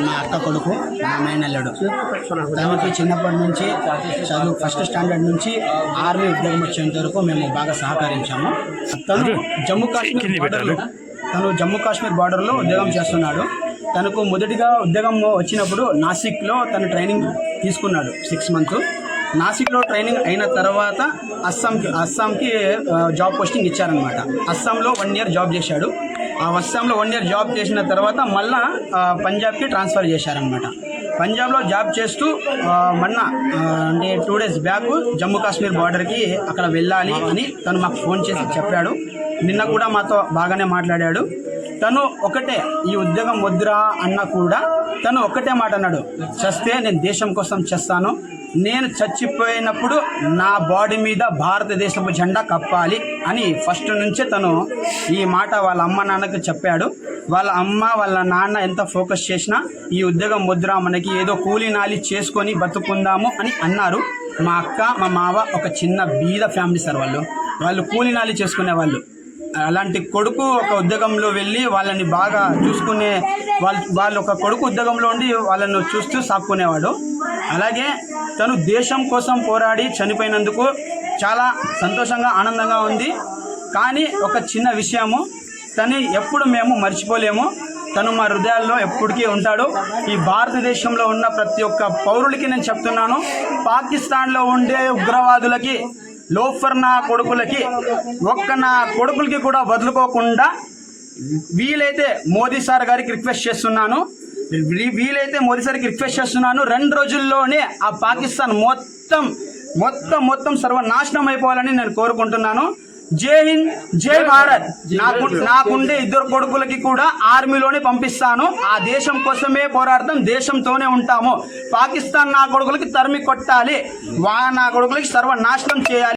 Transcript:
మా అక్క కొడుకు, మా మేనల్లుడు. తనకి చిన్నప్పటి నుంచి చదువు ఫస్ట్ స్టాండర్డ్ నుంచి ఆర్మీ ఉద్యోగం వచ్చేంత వరకు మేము బాగా సహకరించాము. తను జమ్మూ కాశ్మీర్ బార్డర్లో ఉద్యోగం చేస్తున్నాడు. తనకు మొదటిగా ఉద్యోగం వచ్చినప్పుడు నాసిక్లో తను ట్రైనింగ్ తీసుకున్నాడు 6 months. నాసిక్లో ట్రైనింగ్ అయిన తర్వాత అస్సాంకి జాబ్ పోస్టింగ్ ఇచ్చారనమాట. అస్సాంలో 1 year జాబ్ చేశాడు. ఆ అస్సాంలో 1 year జాబ్ చేసిన తర్వాత మళ్ళా పంజాబ్కి ట్రాన్స్ఫర్ చేశారనమాట. పంజాబ్లో జాబ్ చేస్తూ మొన్న అంటే 2 days బ్యాక్ జమ్మూ కాశ్మీర్ బార్డర్కి అక్కడ వెళ్ళాలి అని తను మాకు ఫోన్ చేసి చెప్పాడు. నిన్న కూడా మాతో బాగానే మాట్లాడాడు. తను ఒకటే, ఈ ఉద్యోగం వద్దురా అన్న కూడా తను ఒకటే మాట అన్నాడు, చస్తే నేను దేశం కోసం చేస్తాను, నేను చచ్చిపోయినప్పుడు నా బాడీ మీద భారతదేశపు జెండా కప్పాలి అని ఫస్ట్ నుంచే తను ఈ మాట వాళ్ళ అమ్మ నాన్నకు చెప్పాడు. వాళ్ళ అమ్మ వాళ్ళ నాన్న ఎంత ఫోకస్ చేసినా ఈ ఉద్యోగం వద్దురా, మనకి ఏదో కూలీ నాలి చేసుకొని బతుకుందాము అని అన్నారు. మా అక్క మా మావ ఒక చిన్న బీద ఫ్యామిలీ సార్. వాళ్ళు కూలీ నాలి చేసుకునే వాళ్ళు. అలాంటి కొడుకు ఒక ఉద్యోగంలో వెళ్ళి వాళ్ళని బాగా చూసుకునే వాళ్ళు ఒక కొడుకు ఉద్యోగంలో ఉండి వాళ్ళను చూస్తూ సాక్కునేవాడు. అలాగే తను దేశం కోసం పోరాడి చనిపోయినందుకు చాలా సంతోషంగా ఆనందంగా ఉంది. కానీ ఒక చిన్న విషయము, తను ఎప్పుడు మేము మర్చిపోలేము. తను మా హృదయాల్లో ఎప్పటికీ ఉంటాడు. ఈ భారతదేశంలో ఉన్న ప్రతి ఒక్క పౌరులకి నేను చెప్తున్నాను, పాకిస్తాన్లో ఉండే ఉగ్రవాదులకి, లోఫర్ నా కొడుకులకి, నా కొడుకులకి కూడా వదులుకోకుండా వీలైతే మోదీ సార్ గారికి రిక్వెస్ట్ చేస్తున్నాను 2 రోజుల్లోనే ఆ పాకిస్తాన్ మొత్తం సర్వనాశనం అయిపోవాలని నేను కోరుకుంటున్నాను. జై హింద్, జై భారత్. నాకుండే 2 కొడుకులకి కూడా ఆర్మీలోనే పంపిస్తాను. ఆ దేశం కోసమే పోరాడతాం, దేశంతోనే ఉంటాము. పాకిస్తాన్ నా కొడుకులకి తరిమి కొట్టాలి, నా కొడుకులకి సర్వనాశనం చేయాలి.